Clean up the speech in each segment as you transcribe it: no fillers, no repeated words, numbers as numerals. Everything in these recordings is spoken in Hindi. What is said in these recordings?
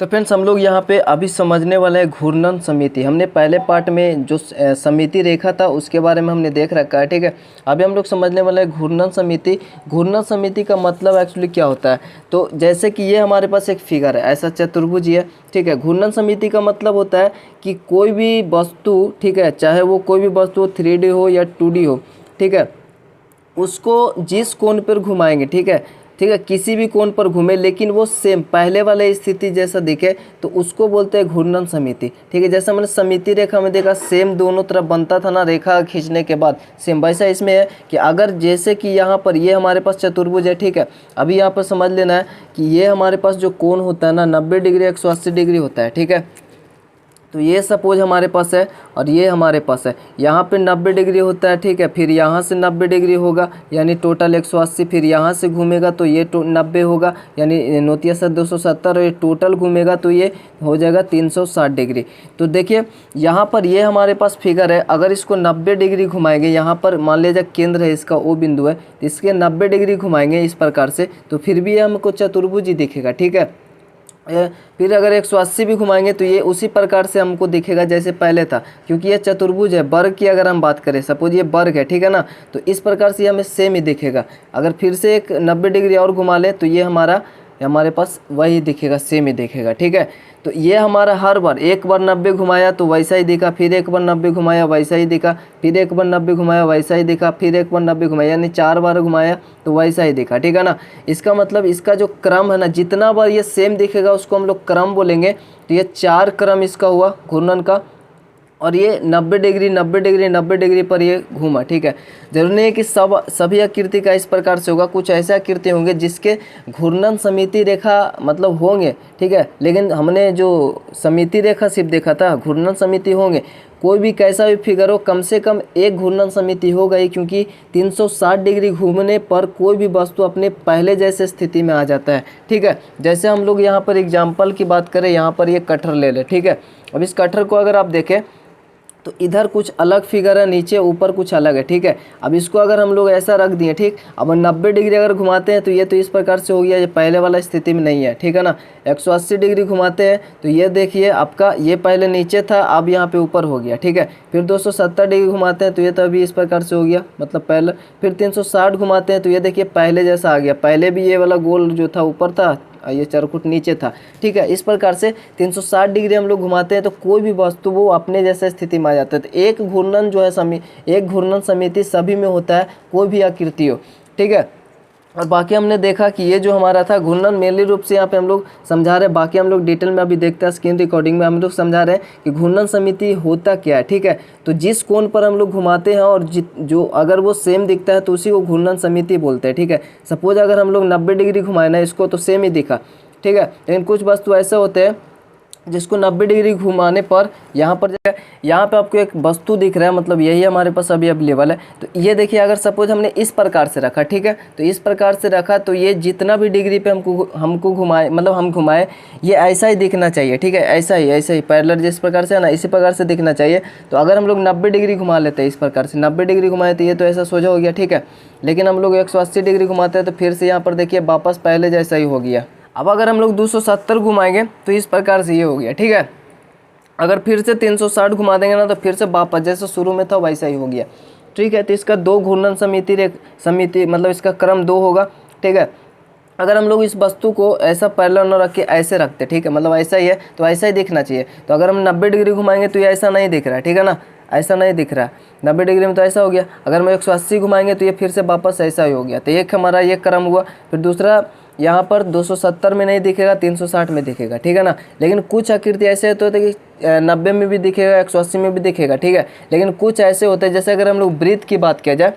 तो फ्रेंड्स हम लोग यहाँ पे अभी समझने वाले हैं घूर्णन समिति। हमने पहले पार्ट में जो समिति रेखा था उसके बारे में हमने देख रखा है, ठीक है। अभी हम लोग समझने वाले हैं घूर्णन समिति। घूर्णन समिति का मतलब एक्चुअली क्या होता है, तो जैसे कि ये हमारे पास एक फिगर है, ऐसा चतुर्भुज है, ठीक है। घूर्णन समिति का मतलब होता है कि कोई भी वस्तु, ठीक है, चाहे वो कोई भी वस्तु 3D हो या 2D हो, ठीक है, उसको जिस कोण पर घुमाएंगे, ठीक है, किसी भी कोण पर घूमे लेकिन वो सेम पहले वाले स्थिति जैसा दिखे तो उसको बोलते हैं घूर्णन समिति, ठीक है। जैसा मैंने समिति रेखा में देखा सेम दोनों तरफ बनता था ना रेखा खींचने के बाद, सेम वैसा इसमें है कि अगर जैसे कि यहाँ पर ये हमारे पास चतुर्भुज है, ठीक है। अभी यहाँ पर समझ लेना है कि ये हमारे पास जो कोण होता है ना 90 डिग्री 180 डिग्री होता है, ठीक है। तो ये सपोज हमारे पास है और ये हमारे पास है, यहाँ पे 90 डिग्री होता है, ठीक है। फिर यहाँ से 90 डिग्री होगा यानी टोटल 180, फिर यहाँ से घूमेगा तो ये 90 होगा यानी 270 और ये टोटल घूमेगा तो ये हो जाएगा 360 डिग्री। तो देखिए यहाँ पर ये हमारे पास फिगर है, अगर इसको 90 डिग्री घुमाएंगे, यहाँ पर मान लीजिए केंद्र है इसका, ओ बिंदु है, तो इसके 90 डिग्री घुमाएंगे इस प्रकार से तो फिर भी हमको चतुर्भुज ही दिखेगा, ठीक है। फिर अगर 180 भी घुमाएंगे तो ये उसी प्रकार से हमको दिखेगा जैसे पहले था, क्योंकि ये चतुर्भुज है। वर्ग की अगर हम बात करें, सपोज ये वर्ग है, ठीक है ना, तो इस प्रकार से हमें सेम ही दिखेगा। अगर फिर से एक 90 डिग्री और घुमा ले तो ये हमारे पास वही दिखेगा, सेम ही दिखेगा, ठीक है। तो ये हमारा हर बार एक बार 90 घुमाया तो वैसा ही दिखा, फिर एक बार 90 घुमाया वैसा ही दिखा, फिर एक बार 90 घुमाया वैसा ही दिखा, फिर एक बार 90 घुमाया, यानी 4 बार घुमाया तो वैसा ही दिखा, ठीक है ना। इसका मतलब इसका जो क्रम है ना, जितना बार ये सेम दिखेगा उसको हम लोग क्रम बोलेंगे। तो ये 4 क्रम इसका हुआ घूर्णन का, और ये 90 डिग्री 90 डिग्री 90 डिग्री पर ये घूमा, ठीक है। जरूरी नहीं है कि सभी आकृति का इस प्रकार से होगा, कुछ ऐसे आकृति होंगे जिसके घूर्णन समिति रेखा मतलब होंगे, ठीक है। लेकिन हमने जो समिति रेखा सिर्फ देखा था, घूर्णन समिति होंगे। कोई भी कैसा भी फिगर हो, कम से कम एक घूर्णन समिति होगा ही, क्योंकि 360 डिग्री घूमने पर कोई भी वस्तु अपने पहले जैसे स्थिति में आ जाता है, ठीक है। जैसे हम लोग यहाँ पर एग्जाम्पल की बात करें, यहाँ पर ये कटहर ले लें, ठीक है। अब इस कटहर को अगर आप देखें तो इधर कुछ अलग फिगर है, नीचे ऊपर कुछ अलग है, ठीक है। अब इसको अगर हम लोग ऐसा रख दिए, ठीक, अब 90 डिग्री अगर घुमाते हैं तो ये तो इस प्रकार से हो गया, ये पहले वाला स्थिति में नहीं है, ठीक है ना। 180 डिग्री घुमाते हैं तो ये देखिए आपका ये पहले नीचे था, अब यहाँ पे ऊपर हो गया, ठीक है। फिर 270 डिग्री घुमाते हैं तो ये तो अभी इस प्रकार से हो गया, मतलब पहले। फिर 360 घुमाते हैं तो ये देखिए पहले जैसा आ गया, पहले भी ये वाला गोल जो था ऊपर था, ये चरखुट नीचे था, ठीक है। इस प्रकार से 360 डिग्री हम लोग घुमाते हैं तो कोई भी वस्तु वो अपने जैसे स्थिति में आ जाता है। तो एक घूर्णन जो है एक घूर्णन समिति सभी में होता है, कोई भी आकृति हो, ठीक है। और बाकी हमने देखा कि ये जो हमारा था घूर्णन मेनली रूप से यहाँ पे हम लोग समझा रहे हैं, बाकी हम लोग डिटेल में अभी देखते हैं स्क्रीन रिकॉर्डिंग में हम लोग समझा रहे हैं कि घूर्णन समिति होता क्या है, ठीक है। तो जिस कोण पर हम लोग घुमाते हैं और जो अगर वो सेम दिखता है तो उसी को घूर्णन समिति बोलते हैं, ठीक है। सपोज अगर हम लोग 90 डिग्री घुमाए ना इसको तो सेम ही दिखा, ठीक है। लेकिन कुछ वस्तु ऐसे होते हैं जिसको 90 डिग्री घुमाने पर यहाँ पे आपको एक वस्तु दिख रहा है, मतलब यही हमारे पास अभी अवेलेबल है। तो ये देखिए अगर सपोज हमने इस प्रकार से रखा, ठीक है, तो इस प्रकार से रखा तो ये जितना भी डिग्री पे हमको घुमाए, मतलब हम घुमाए, ये ऐसा ही दिखना चाहिए, ठीक है। ऐसा ही पैरेलल जिस प्रकार से है ना, इसी प्रकार से दिखना चाहिए। तो अगर हम लोग 90 डिग्री घुमा लेते हैं इस प्रकार से, 90 डिग्री घुमाए तो ये तो ऐसा सोझा हो गया, ठीक है। लेकिन हम लोग 180 डिग्री घुमाते हैं तो फिर से यहाँ पर देखिए वापस पहले जैसा ही हो गया। अब अगर हम लोग 270 घुमाएंगे तो इस प्रकार से ये हो गया, ठीक है। अगर फिर से 360 घुमा देंगे ना तो फिर से वापस जैसे शुरू में था वैसा ही हो गया, ठीक है। तो इसका 2 घूर्णन समिति मतलब इसका क्रम 2 होगा, ठीक है। अगर हम लोग इस वस्तु को ऐसा पैरेलल न रख के ऐसे रखते, ठीक है, मतलब ऐसा ही है तो ऐसा ही दिखना चाहिए। तो अगर हम 90 डिग्री घुमाएंगे तो ये ऐसा नहीं दिख रहा है, ठीक है ना, ऐसा नहीं दिख रहा है। 90 डिग्री में तो ऐसा हो गया, अगर हम 180 घुमाएंगे तो ये फिर से वापस ऐसा ही हो गया। तो एक हमारा ये क्रम हुआ। फिर दूसरा यहाँ पर 270 में नहीं दिखेगा, 360 में दिखेगा, ठीक है ना। लेकिन कुछ आकृति ऐसे होते हैं कि 90 में भी दिखेगा, 180 में भी दिखेगा, ठीक है। लेकिन कुछ ऐसे होते हैं, जैसे अगर हम लोग वृत्त की बात किया जाए,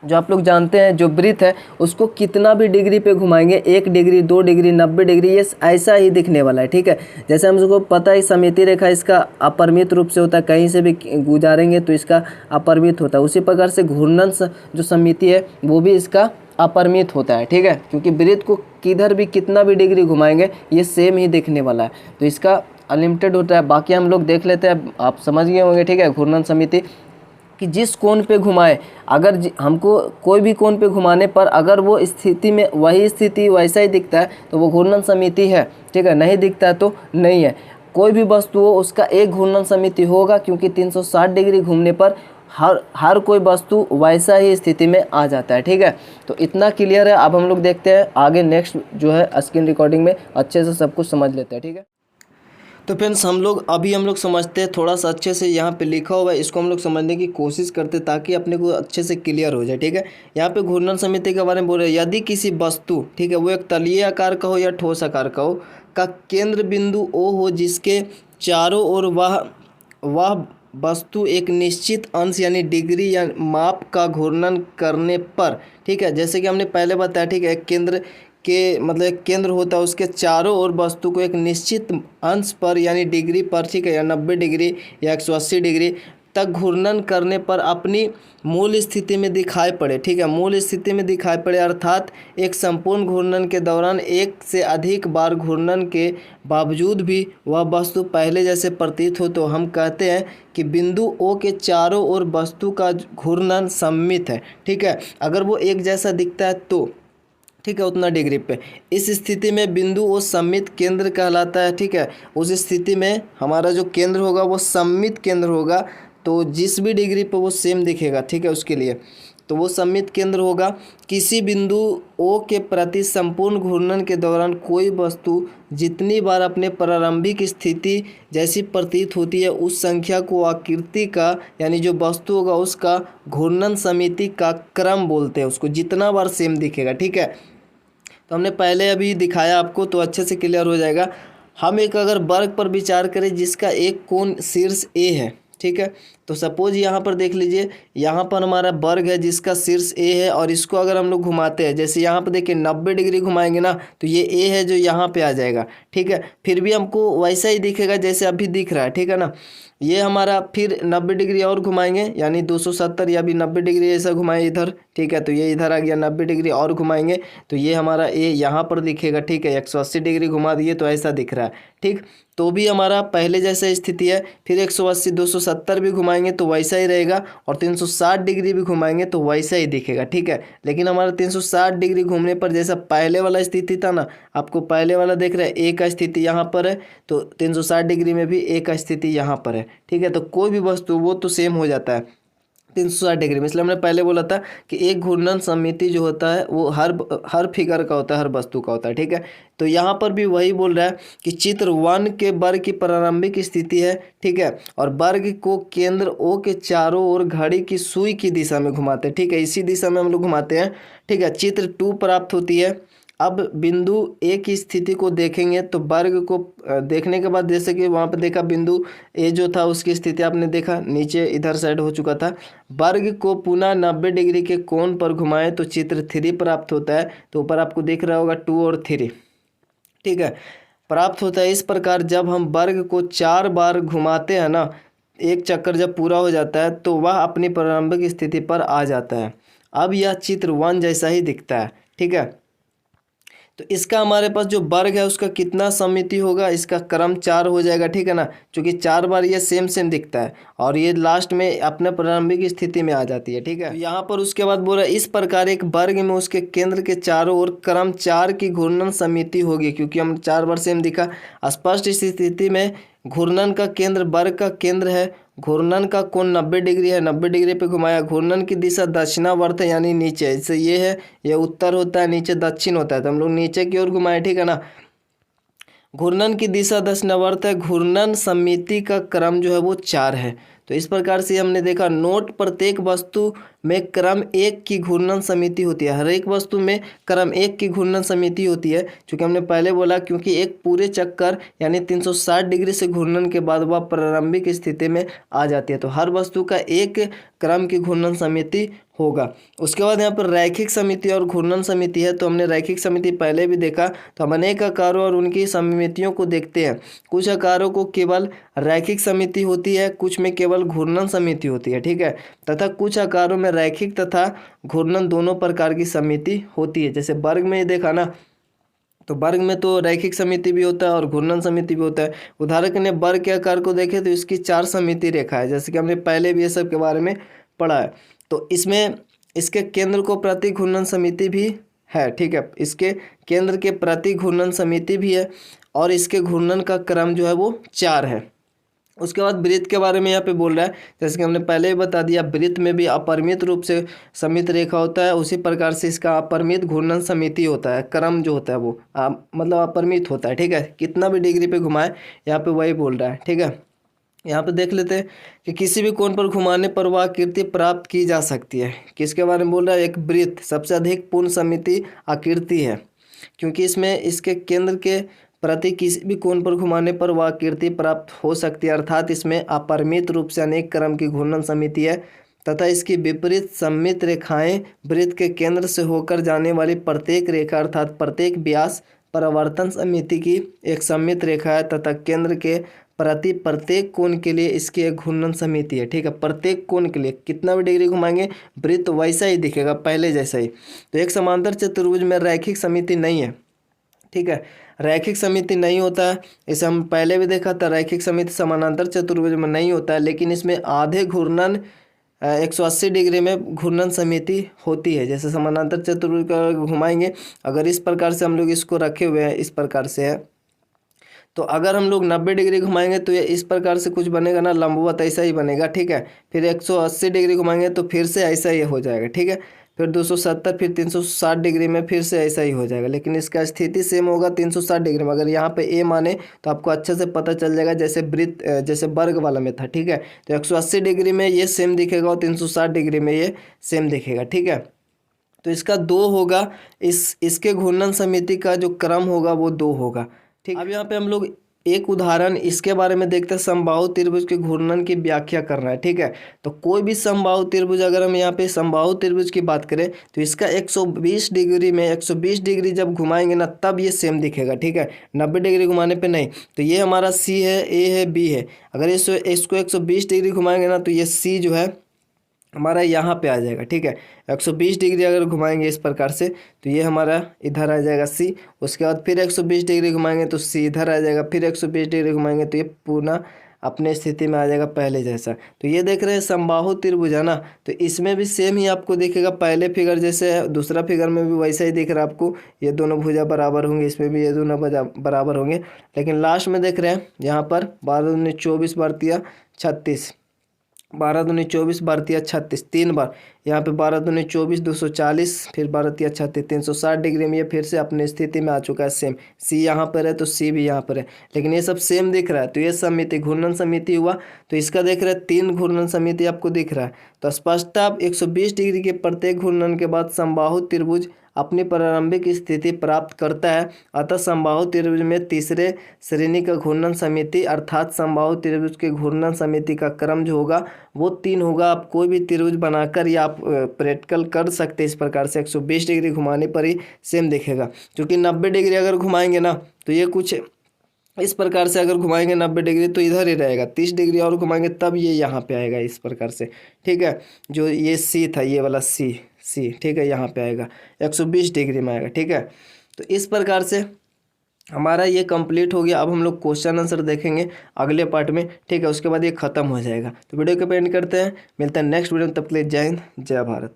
जो आप लोग जानते हैं जो वृत्त है उसको कितना भी डिग्री पे घुमाएंगे, 1 डिग्री 2 डिग्री 90 डिग्री, ये ऐसा ही दिखने वाला है, ठीक है। जैसे हम सबको पता है समिति रेखा इसका अपरिमित रूप से होता है, कहीं से भी गुजारेंगे तो इसका अपरिमित होता है। उसी प्रकार से घूर्णन जो समिति है वो भी इसका अपरिमित होता है, ठीक है, क्योंकि वृत्त को किधर भी कितना भी डिग्री घुमाएंगे ये सेम ही दिखने वाला है। तो इसका अनलिमिटेड होता है। बाकी हम लोग देख लेते हैं, आप समझ गए होंगे, ठीक है, घूर्णन समिति। कि जिस कोण पे घुमाए, अगर हमको कोई भी कोण पे घुमाने पर अगर वो स्थिति में वही स्थिति वैसा ही दिखता है तो वो घूर्णन समिति है, ठीक है। नहीं दिखता है तो नहीं है। कोई भी वस्तु हो उसका एक घूर्णन समिति होगा, क्योंकि 360 डिग्री घूमने पर हर कोई वस्तु वैसा ही स्थिति में आ जाता है, ठीक है। तो इतना क्लियर है। अब हम लोग देखते हैं आगे नेक्स्ट जो है स्क्रीन रिकॉर्डिंग में अच्छे से सब कुछ समझ लेते हैं, ठीक है। तो फ्रेंड्स हम लोग समझते हैं, थोड़ा सा अच्छे से यहाँ पे लिखा हुआ है, इसको हम लोग समझने की कोशिश करते हैं ताकि अपने को अच्छे से क्लियर हो जाए, ठीक है। यहाँ पे घूर्णन समिति के बारे में बोल रहे हैं, यदि किसी वस्तु, ठीक है, वो एक तलीय आकार का हो या ठोस आकार का हो, का केंद्र बिंदु O हो, जिसके चारों ओर वह वस्तु एक निश्चित अंश यानी डिग्री या माप का घूर्णन करने पर, ठीक है, जैसे कि हमने पहले बताया, ठीक है, एक केंद्र के मतलब एक केंद्र होता है, उसके चारों ओर वस्तु को एक निश्चित अंश पर यानी डिग्री पर, ठीक है, या 90 डिग्री या 180 डिग्री तक घूर्णन करने पर अपनी मूल स्थिति में दिखाई पड़े, ठीक है, मूल स्थिति में दिखाई पड़े, अर्थात एक संपूर्ण घूर्णन के दौरान एक से अधिक बार घूर्णन के बावजूद भी वह वस्तु पहले जैसे प्रतीत हो, तो हम कहते हैं कि बिंदु O के चारों ओर वस्तु का घूर्णन सममित है, ठीक है। अगर वो एक जैसा दिखता है तो, ठीक है, उतना डिग्री पे, इस स्थिति में बिंदु वो सममित केंद्र कहलाता है, ठीक है। उस स्थिति में हमारा जो केंद्र होगा वो सममित केंद्र होगा, तो जिस भी डिग्री पे वो सेम दिखेगा, ठीक है, उसके लिए तो वो सममित केंद्र होगा। किसी बिंदु O के प्रति संपूर्ण घूर्णन के दौरान कोई वस्तु जितनी बार अपने प्रारंभिक स्थिति जैसी प्रतीत होती है, उस संख्या को आकृति का यानी जो वस्तु होगा उसका घूर्णन समिति का क्रम बोलते हैं, उसको जितना बार सेम दिखेगा, ठीक है। तो हमने पहले अभी दिखाया आपको, तो अच्छे से क्लियर हो जाएगा। हम एक अगर वर्ग पर विचार करें जिसका एक कोण शीर्ष A है, ठीक है, तो सपोज यहाँ पर देख लीजिए, यहाँ पर हमारा वर्ग है जिसका शीर्ष A है, और इसको अगर हम लोग घुमाते हैं, जैसे यहाँ पर देखिए 90 डिग्री घुमाएंगे ना, तो ये A है जो यहाँ पे आ जाएगा, ठीक है। फिर भी हमको वैसा ही दिखेगा जैसे अभी दिख रहा है, ठीक है ना। ये हमारा फिर 90 डिग्री और घुमाएंगे यानी 270, या भी 90 डिग्री ऐसा घुमाए इधर, ठीक है, तो ये इधर आ गया, 90 डिग्री और घुमाएंगे तो ये हमारा A यहाँ पर दिखेगा, ठीक है। 180 डिग्री घुमा दिए तो ऐसा दिख रहा है, ठीक, तो भी हमारा पहले जैसा स्थिति है। फिर 180 270 भी घुमाएंगे तो वैसा ही रहेगा, और 360 डिग्री भी घुमाएंगे तो वैसा ही दिखेगा, ठीक है। लेकिन हमारा 360 डिग्री घूमने पर जैसा पहले वाला स्थिति था ना, आपको पहले वाला देख रहे हैं A का स्थिति यहाँ पर है, तो 360 डिग्री में भी A का स्थिति यहाँ पर है, ठीक है। तो कोई भी वस्तु वो तो सेम हो जाता है 360 डिग्री में। इसलिए हमने पहले बोला था कि एक घूर्णन समिति जो होता है वो हर फिगर का होता है, हर वस्तु का होता है, ठीक है। तो यहाँ पर भी वही बोल रहा है कि चित्र 1 के वर्ग की प्रारंभिक स्थिति है, ठीक है, और वर्ग को केंद्र O के चारों ओर घड़ी की सुई की दिशा में घुमाते हैं, ठीक है, इसी दिशा में हम लोग घुमाते हैं, ठीक है। चित्र 2 प्राप्त होती है। अब बिंदु A की स्थिति को देखेंगे तो वर्ग को देखने के बाद, जैसे कि वहाँ पर देखा बिंदु A जो था उसकी स्थिति आपने देखा नीचे इधर साइड हो चुका था, वर्ग को पुनः 90 डिग्री के कोण पर घुमाए तो चित्र 3 प्राप्त होता है। तो ऊपर आपको दिख रहा होगा 2 और 3, ठीक है, प्राप्त होता है। इस प्रकार जब हम वर्ग को 4 बार घुमाते हैं ना, एक चक्कर जब पूरा हो जाता है तो वह अपनी प्रारंभिक स्थिति पर आ जाता है। अब यह चित्र 1 जैसा ही दिखता है, ठीक है। तो इसका हमारे पास जो वर्ग है उसका कितना समिति होगा, इसका क्रम 4 हो जाएगा, ठीक है ना, क्योंकि 4 बार ये सेम दिखता है और ये लास्ट में अपने प्रारंभिक स्थिति में आ जाती है, ठीक है। तो यहाँ पर उसके बाद बोला इस प्रकार एक वर्ग में उसके केंद्र के चारों ओर क्रम 4 की घूर्णन समिति होगी, क्योंकि हम 4 बार सेम दिखा। स्पष्ट स्थिति में घूर्णन का केंद्र वर्ग का केंद्र है, घूर्णन का कोण 90 डिग्री है, 90 डिग्री पे घुमाया, घूर्णन की दिशा दक्षिणावर्त है यानी नीचे, जैसे ये है, ये उत्तर होता है, नीचे दक्षिण होता है, तो हम लोग नीचे की ओर घुमाए, ठीक है ना। घूर्णन की दिशा दक्षिणावर्त है, घूर्णन समिति का क्रम जो है वो 4 है। तो इस प्रकार से हमने देखा, नोट प्रत्येक वस्तु में क्रम 1 की घूर्णन समिति होती है, हर एक वस्तु में क्रम 1 की घूर्णन समिति होती है, क्योंकि हमने पहले बोला क्योंकि एक पूरे चक्कर यानी 360 डिग्री से घूर्णन के बाद वह प्रारंभिक स्थिति में आ जाती है, तो हर वस्तु का एक क्रम की घूर्णन समिति होगा। उसके बाद यहाँ पर रैखिक समिति और घूर्णन समिति है, तो हमने रैखिक समिति पहले भी देखा। तो हम अनेक आकारों और उनकी समितियों को देखते हैं, कुछ आकारों को केवल रैखिक समिति होती है, कुछ में केवल घूर्णन समिति होती है, ठीक है, तथा कुछ आकारों में रैखिक तथा घूर्णन दोनों प्रकार की समिति होती है। जैसे वर्ग में देखा ना, तो वर्ग में तो रैखिक समिति भी होता है और घूर्णन समिति भी होता है। उदाहरण के लिए वर्ग के आकार को देखें तो इसकी 4 समिति रेखा है, जैसे कि हमने पहले भी ये सब के बारे में पड़ा है। तो इसमें इसके केंद्र को प्रति घूर्णन समिति भी है, ठीक है, इसके केंद्र के प्रति घूर्णन समिति भी है और इसके घूर्णन का क्रम जो है वो 4 है। उसके बाद वृत्त के बारे में यहाँ पे बोल रहा है, जैसे कि हमने पहले ही बता दिया, वृत्त में भी अपरिमित रूप से सममित रेखा होता है, उसी प्रकार से इसका अपरिमित घूर्णन समिति होता है, क्रम जो होता है वो मतलब अपरिमित होता है, ठीक है, कितना भी डिग्री पे घुमाए, यहाँ पे वही बोल रहा है, ठीक है। यहाँ पे देख लेते हैं कि किसी भी कोण पर घुमाने पर वह आकृति प्राप्त की जा सकती है। किसके बारे में बोल रहा है? एक वृत्त सबसे अधिक पूर्ण सममिति आकृति है, क्योंकि इसमें इसके केंद्र के प्रति किसी भी कोण पर घुमाने पर वह आकृति प्राप्त हो सकती है, अर्थात इसमें अपरिमित रूप से अनेक क्रम की घूर्णन समिति है तथा इसकी विपरीत सममित रेखाएं वृत्त के केंद्र से होकर जाने वाली प्रत्येक रेखा अर्थात प्रत्येक व्यास परावर्तन समिति की एक सममित रेखा है तथा केंद्र के प्रति प्रत्येक कोण के लिए इसकी एक घूर्णन समिति है, ठीक है। प्रत्येक कोण के लिए कितना भी डिग्री घुमाएंगे वृत्त वैसा ही दिखेगा, पहले जैसा ही। तो एक समांतर चतुर्भुज में रैखिक समिति नहीं है, ठीक है, रैखिक समिति नहीं होता है, इसे हम पहले भी देखा था। रैखिक समिति समानांतर चतुर्भुज में नहीं होता है, लेकिन इसमें आधे घूर्णन 180 डिग्री में घूर्णन समिति होती है। जैसे समानांतर चतुर्भुज का घुमाएंगे, अगर इस प्रकार से हम लोग इसको रखे हुए हैं, इस प्रकार से है, तो अगर हम लोग 90 डिग्री घुमाएंगे तो ये इस प्रकार से कुछ बनेगा ना, लंबवत ऐसा ही बनेगा, ठीक है। फिर 180 डिग्री घुमाएंगे तो फिर से ऐसा ही हो जाएगा, ठीक है। फिर 270, फिर 360 डिग्री में फिर से ऐसा ही हो जाएगा, लेकिन इसका स्थिति सेम होगा 360 डिग्री में। अगर यहाँ पे ए माने तो आपको अच्छे से पता चल जाएगा, जैसे वृत्त जैसे वर्ग वाला में था, ठीक है। तो 180 डिग्री में ये सेम दिखेगा और 360 डिग्री में ये सेम दिखेगा, ठीक है। तो इसका 2 होगा, इसके घूर्णन समिति का जो क्रम होगा वो 2 होगा, ठीक। अब यहाँ पे हम लोग एक उदाहरण इसके बारे में देखते हैं, समबाहु त्रिभुज के घूर्णन की व्याख्या करना है, ठीक है। तो कोई भी समबाहु त्रिभुज, अगर हम यहाँ पे समबाहु त्रिभुज की बात करें तो इसका 120 डिग्री में 120 डिग्री जब घुमाएंगे ना तब ये सेम दिखेगा, ठीक है, 90 डिग्री घुमाने पे नहीं। तो ये हमारा सी है, ए है, बी है। अगर इसको 120 डिग्री घुमाएंगे ना तो ये सी जो है हमारा यहाँ पे आ जाएगा, ठीक है। 120 डिग्री अगर घुमाएंगे इस प्रकार से तो ये हमारा इधर आ जाएगा सी। उसके बाद फिर 120 डिग्री घुमाएंगे तो सी इधर आ जाएगा, फिर 120 डिग्री घुमाएंगे तो ये पूर्ण अपने स्थिति में आ जाएगा पहले जैसा। तो ये देख रहे हैं समबाहु त्रिभुज है ना, तो इसमें भी सेम ही आपको दिखेगा, पहले फिगर जैसे है दूसरा फिगर में भी वैसा ही दिख रहा है आपको। ये दोनों भुजा बराबर होंगे, इसमें भी ये दोनों बराबर होंगे, लेकिन लास्ट में देख रहे हैं यहाँ पर 12 दूनी 24 बार तिया 36, 12 दूनी 24 बार तिया 36, 3 बार यहाँ पे 12 दूनी 24 240, फिर 12 तिया 36, 360 डिग्री में ये फिर से अपनी स्थिति में आ चुका है सेम। सी यहाँ पर है तो सी भी यहाँ पर है, लेकिन ये सब सेम दिख रहा है। तो ये समिति घूर्णन समिति हुआ। तो इसका देख रहे हैं 3 घूर्णन समिति आपको दिख रहा है। तो स्पष्टता 120 डिग्री के प्रत्येक घूर्णन के बाद समबाहु त्रिभुज अपनी प्रारंभिक स्थिति प्राप्त करता है। अतः समबाहु त्रिभुज में तीसरे श्रेणी का घूर्णन समिति अर्थात समबाहु त्रिभुज के घूर्णन समिति का क्रम जो होगा वो 3 होगा। आप कोई भी त्रिभुज बनाकर या आप प्रैक्टिकल कर सकते हैं इस प्रकार से। 120 डिग्री घुमाने पर ही सेम दिखेगा, क्योंकि 90 डिग्री अगर घुमाएंगे ना तो ये कुछ इस प्रकार से, अगर घुमाएंगे 90 डिग्री तो इधर ही रहेगा, 30 डिग्री और घुमाएंगे तब ये यहाँ पे आएगा इस प्रकार से, ठीक है। जो ये सी था, ये वाला सी, ठीक है, यहाँ पे आएगा 120 डिग्री में आएगा, ठीक है। तो इस प्रकार से हमारा ये कंप्लीट हो गया। अब हम लोग क्वेश्चन आंसर देखेंगे अगले पार्ट में, ठीक है, उसके बाद ये खत्म हो जाएगा। तो वीडियो को एंड करते हैं, मिलते हैं नेक्स्ट वीडियो में, तब के लिए जय हिंद जय भारत।